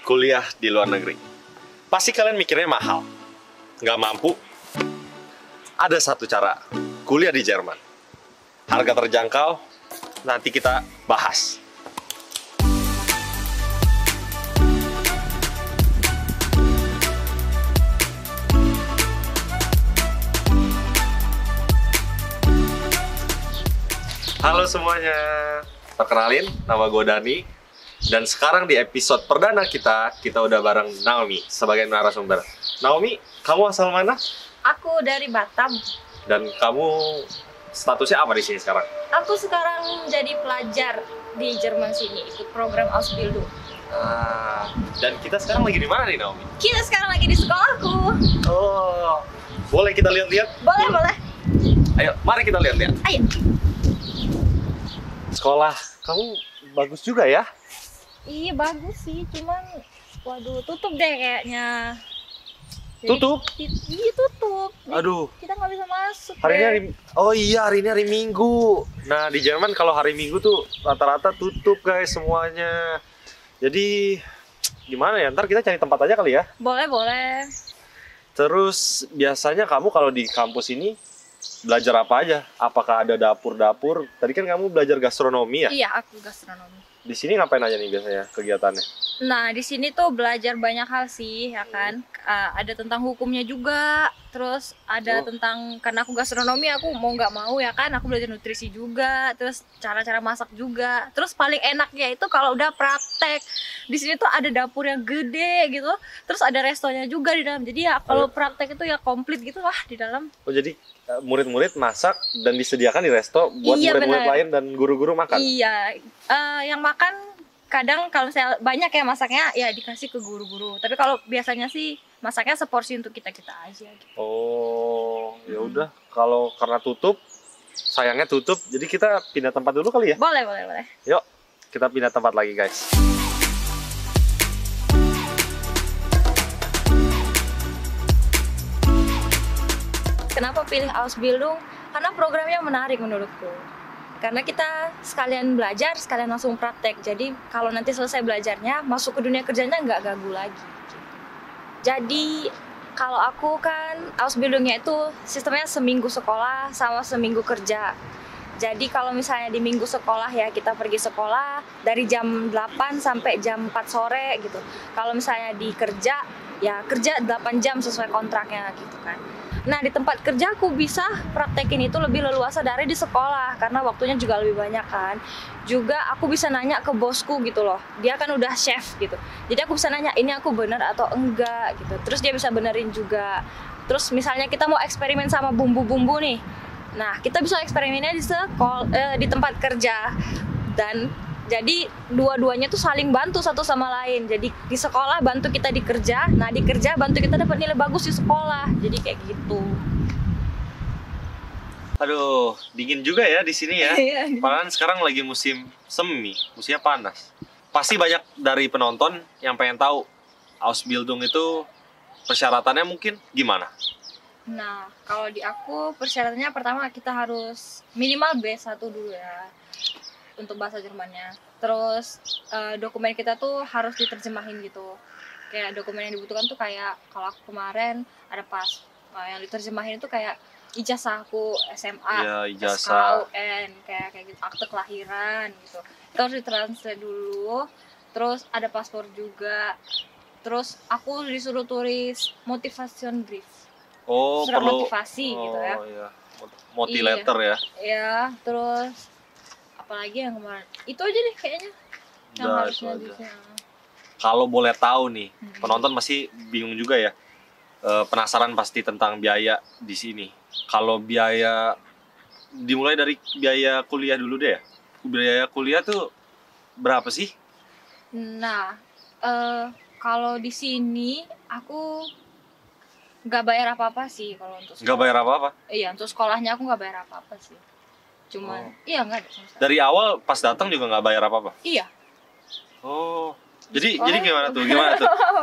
kuliah di luar negeri. Pasti kalian mikirnya mahal, nggak mampu. Ada satu cara, kuliah di Jerman. Harga terjangkau, nanti kita bahas. Halo semuanya, perkenalin, nama gue Dani. Dan sekarang di episode perdana kita udah bareng Naomi sebagai narasumber. Naomi, kamu asal mana? Aku dari Batam. Dan kamu statusnya apa di sini sekarang? Aku sekarang jadi pelajar di Jerman sini, ikut program Ausbildung. Dan kita sekarang lagi di mana nih, Naomi? Kita sekarang lagi di sekolahku. Oh, boleh kita lihat-lihat? Boleh, boleh. Ayo, mari kita lihat-lihat. Ayo. Sekolah kamu bagus juga ya? Iya bagus sih, cuman waduh tutup deh kayaknya. Tutup? Iya tutup. Jadi Aduh. kita nggak bisa masuk. Hari ini deh. hari ini hari Minggu. Nah, di Jerman kalau hari Minggu tuh rata-rata tutup guys semuanya. Jadi gimana ya? Ntar kita cari tempat aja kali ya. Boleh, boleh. Terus biasanya kamu kalau di kampus ini belajar apa aja? Apakah ada dapur-dapur? Tadi kan kamu belajar gastronomi ya? Iya, aku gastronomi. Di sini ngapain aja nih biasanya kegiatannya? Nah, di sini tuh belajar banyak hal sih, ya kan? Ada tentang hukumnya juga, terus ada tentang, karena aku gastronomi, aku mau nggak mau ya kan, aku belajar nutrisi juga, terus cara-cara masak juga. Terus paling enaknya itu kalau udah praktek, di sini tuh ada dapur yang gede gitu, terus ada restonya juga di dalam. Jadi ya kalau praktek itu ya komplit gitu lah di dalam. Oh, jadi murid-murid masak dan disediakan di resto buat Iya, murid-murid benar. lain dan guru-guru makan? Iya, yang makan kadang kalau saya banyak ya masaknya ya dikasih ke guru-guru. Tapi kalau biasanya sih masaknya seporsi untuk kita-kita aja gitu. Oh, ya udah. Kalau karena tutup, sayangnya tutup. Jadi kita pindah tempat dulu kali ya? Boleh, boleh, boleh. Yuk, kita pindah tempat lagi guys. Kenapa pilih Ausbildung? Karena programnya menarik menurutku. Karena kita sekalian belajar, sekalian langsung praktek. Jadi kalau nanti selesai belajarnya, masuk ke dunia kerjanya nggak gagu lagi. Jadi kalau aku kan Ausbildungnya itu sistemnya seminggu sekolah sama seminggu kerja. Jadi kalau misalnya di minggu sekolah ya kita pergi sekolah dari jam 8 sampai jam 4 sore gitu. Kalau misalnya di kerja ya kerja 8 jam sesuai kontraknya gitu kan. Nah di tempat kerja aku bisa praktekin itu lebih leluasa dari di sekolah karena waktunya juga lebih banyak kan. Juga aku bisa nanya ke bosku gitu loh, dia kan udah chef gitu. Jadi aku bisa nanya ini aku bener atau enggak gitu. Terus dia bisa benerin juga. Terus misalnya kita mau eksperimen sama bumbu-bumbu nih, nah kita bisa eksperimennya di tempat kerja. Dan jadi dua-duanya tuh saling bantu satu sama lain. Jadi di sekolah bantu kita di kerja, nah di kerja bantu kita dapat nilai bagus di sekolah. Jadi kayak gitu. Aduh, dingin juga ya di sini ya. Iya. Padahal sekarang lagi musim semi, musimnya panas. Pasti banyak dari penonton yang pengen tahu Ausbildung itu persyaratannya mungkin gimana? Nah, kalau di aku persyaratannya pertama kita harus minimal B1 dulu ya untuk bahasa Jermannya. Terus dokumen kita tuh harus diterjemahin gitu. Kayak dokumen yang dibutuhkan tuh kayak kalau aku kemarin ada pas yang diterjemahin itu kayak ijazahku SMA, Ya, ijazah. SKUN, kayak gitu, akte kelahiran gitu. Itu harus ditranslate dulu. Terus ada paspor juga. Terus aku disuruh tulis motivation brief. Oh, Surat perlu motivasi gitu ya. Iya. Motivator ya. Ya, terus apalagi yang kemarin itu aja deh kayaknya yang Udah, harusnya itu aja. bisa. Kalau boleh tahu nih, penonton masih bingung juga ya. Penasaran pasti tentang biaya di sini. Kalau biaya dimulai dari biaya kuliah dulu deh ya. Biaya kuliah tuh berapa sih? Nah, kalau di sini aku nggak bayar apa-apa sih kalau untuk Nggak bayar apa-apa. Iya, untuk sekolahnya aku nggak bayar apa-apa sih. Cuman, iya nggak ada sama sekali. Dari awal pas datang juga nggak bayar apa-apa. Iya. Oh, jadi Oh. gimana tuh?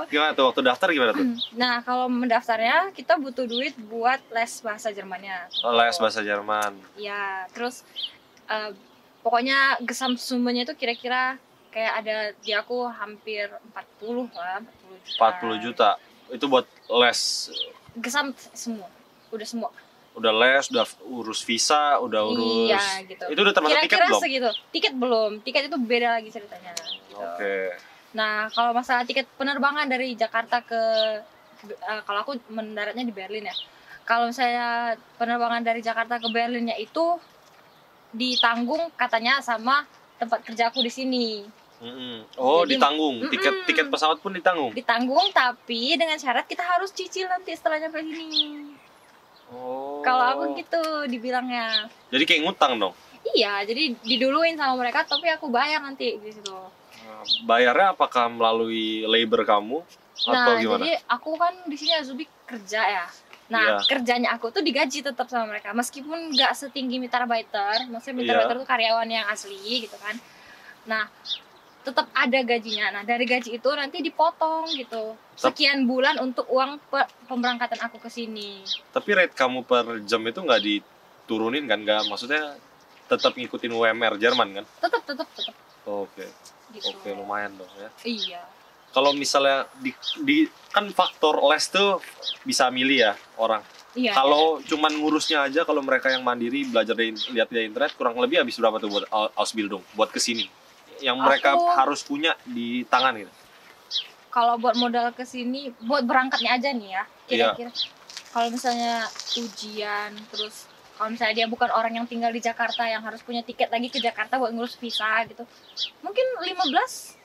Gimana tuh waktu daftar gimana tuh? Nah, kalau mendaftarnya kita butuh duit buat les bahasa Jermannya. Oh, les bahasa Jerman. Ya, terus pokoknya Gesamtsummenya itu kira-kira kayak ada di aku hampir 40 lah, 40 juta. Itu buat les. Gesam semua. Udah semua. Udah les, udah urus visa, udah urus. Iya, gitu. Itu udah termasuk tiket Kira-kira belum? segitu. Tiket belum. Tiket itu beda lagi ceritanya gitu. Oke. Nah, kalau masalah tiket penerbangan dari Jakarta ke kalau aku mendaratnya di Berlin ya. Kalau saya penerbangan dari Jakarta ke Berlinnya itu ditanggung katanya sama tempat kerjaku di sini. Oh, Jadi, ditanggung. Tiket pesawat pun ditanggung. Ditanggung tapi dengan syarat kita harus cicil nanti setelah nyampe sini. Oh. Kalau aku gitu dibilangnya. Jadi kayak ngutang dong. Iya, jadi diduluin sama mereka tapi aku bayar nanti di situ. Nah, bayarnya apakah melalui labor kamu atau Nah, gimana? jadi aku kan di sini Azubi kerja ya. Nah, Iya. kerjanya aku tuh digaji tetap sama mereka meskipun nggak setinggi Mitarbeiter. Maksudnya Mitarbeiter tuh karyawan yang asli gitu kan. Nah, tetap ada gajinya. Nah, dari gaji itu nanti dipotong gitu. Sekian bulan untuk uang pemberangkatan aku ke sini. Tapi rate kamu per jam itu nggak diturunin kan? Nggak, maksudnya tetap ngikutin UMR Jerman kan? Tetap. Oke. Gitu. Oke, lumayan dong ya. Iya. Kalau misalnya di kan faktor les tuh bisa milih ya orang. Iya. Kalau cuman ngurusnya aja, kalau mereka yang mandiri belajar lihat di internet, kurang lebih habis berapa tuh buat Ausbildung, buat kesini? Yang mereka harus punya di tangan gitu. Kalau buat modal ke sini, buat berangkatnya aja nih ya, kira-kira. Kalau misalnya ujian, terus kalau misalnya dia bukan orang yang tinggal di Jakarta yang harus punya tiket lagi ke Jakarta buat ngurus visa gitu, mungkin 15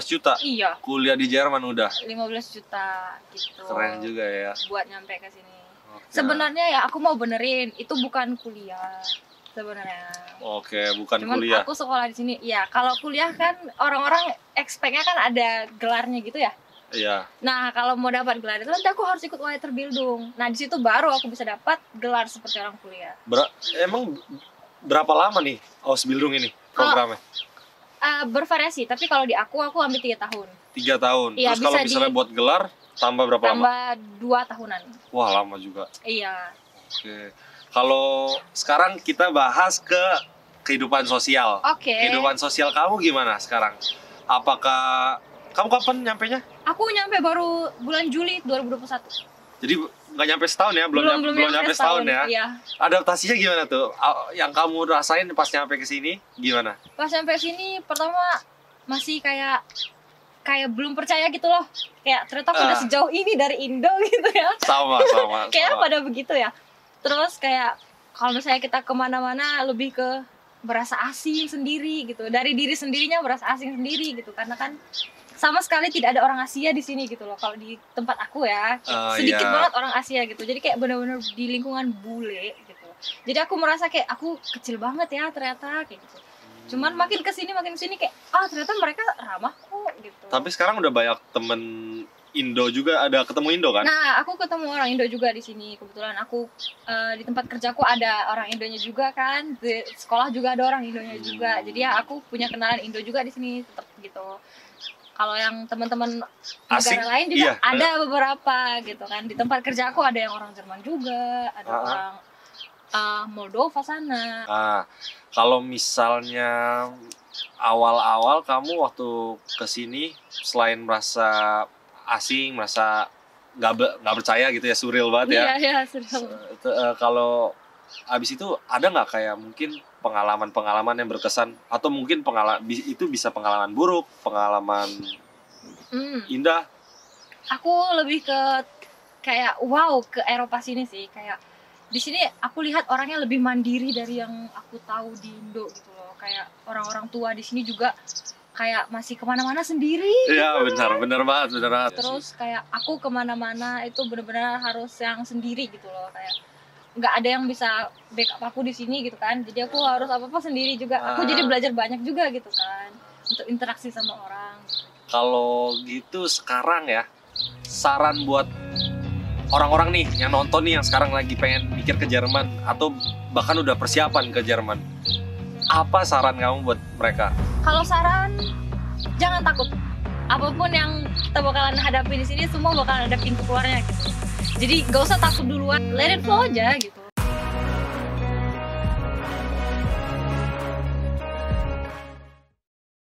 juta. Iya, Kuliah di Jerman udah. 15 juta gitu. Keren juga ya. Buat nyampe ke sini. Oke. Sebenarnya ya aku mau benerin, itu bukan kuliah sebenarnya. Oke, bukan Cuman kuliah. aku sekolah di sini. Ya, kalau kuliah kan orang-orang expect-nya kan ada gelarnya gitu ya. Iya. Nah, kalau mau dapat gelar itu nanti aku harus ikut Weiterbildung. Nah, di situ baru aku bisa dapat gelar seperti orang kuliah. Emang berapa lama nih Ausbildung ini programnya? Bervariasi, tapi kalau di aku ambil 3 tahun. 3 tahun. Iya, Terus kalau bisa misalnya buat gelar tambah berapa lama? Tambah 2 tahunan. Wah, lama juga. Iya. Oke. Kalau sekarang kita bahas ke kehidupan sosial. Oke. Kehidupan sosial kamu gimana sekarang? Apakah kamu kapan nyampenya? Aku nyampe baru bulan Juli 2021. Jadi nggak nyampe setahun ya? Belum nyampe setahun ya? Iya. Adaptasinya gimana tuh? Yang kamu rasain pas nyampe ke sini gimana? Pas nyampe sini pertama masih kayak belum percaya gitu loh. Kayak ternyata aku udah sejauh ini dari Indo gitu ya. Sama. Kayak pada begitu ya. Terus kayak kalau misalnya kita kemana-mana lebih ke berasa asing sendiri gitu. Dari diri sendirinya berasa asing sendiri gitu. Karena kan sama sekali tidak ada orang Asia di sini gitu loh. Kalau di tempat aku ya sedikit banget orang Asia gitu. Jadi kayak benar-benar di lingkungan bule gitu. Jadi aku merasa kayak aku kecil banget ya ternyata kayak gitu. Cuman makin kesini kayak ternyata mereka ramah kok gitu. Tapi sekarang udah banyak temen Indo juga, ada ketemu Indo kan? Nah, aku ketemu orang Indo juga di sini. Kebetulan aku di tempat kerjaku ada orang Indonya juga kan. Di sekolah juga ada orang Indonya juga. Jadi ya aku punya kenalan Indo juga di sini tetap gitu. Kalau yang teman-teman negara lain juga ada beberapa gitu kan. Di tempat kerja aku ada yang orang Jerman juga, ada orang Moldova sana. Kalau misalnya awal-awal kamu waktu kesini selain merasa asing, merasa nggak percaya gitu ya, surreal banget ya. Iya, surreal. Kalau abis itu ada nggak kayak mungkin pengalaman-pengalaman yang berkesan, atau mungkin itu bisa pengalaman buruk, pengalaman indah? Aku lebih ke kayak ke Eropa sini sih, kayak di sini aku lihat orangnya lebih mandiri dari yang aku tahu di Indo gitu loh. Kayak orang-orang tua di sini juga kayak masih kemana-mana sendiri. Iya gitu. benar banget. Terus kayak aku kemana-mana itu benar-benar harus yang sendiri gitu loh, kayak nggak ada yang bisa backup aku di sini gitu kan. Jadi aku harus apa-apa sendiri juga. Aku jadi belajar banyak juga gitu kan untuk interaksi sama orang. Kalau gitu sekarang ya, saran buat orang-orang nih yang nonton nih, yang sekarang lagi pengen mikir ke Jerman atau bahkan udah persiapan ke Jerman, apa saran kamu buat mereka? Kalau saran, jangan takut. Apapun yang kita bakalan hadapi di sini, semua bakalan ada pintu keluarnya gitu. Jadi gak usah takut duluan, let it flow aja gitu.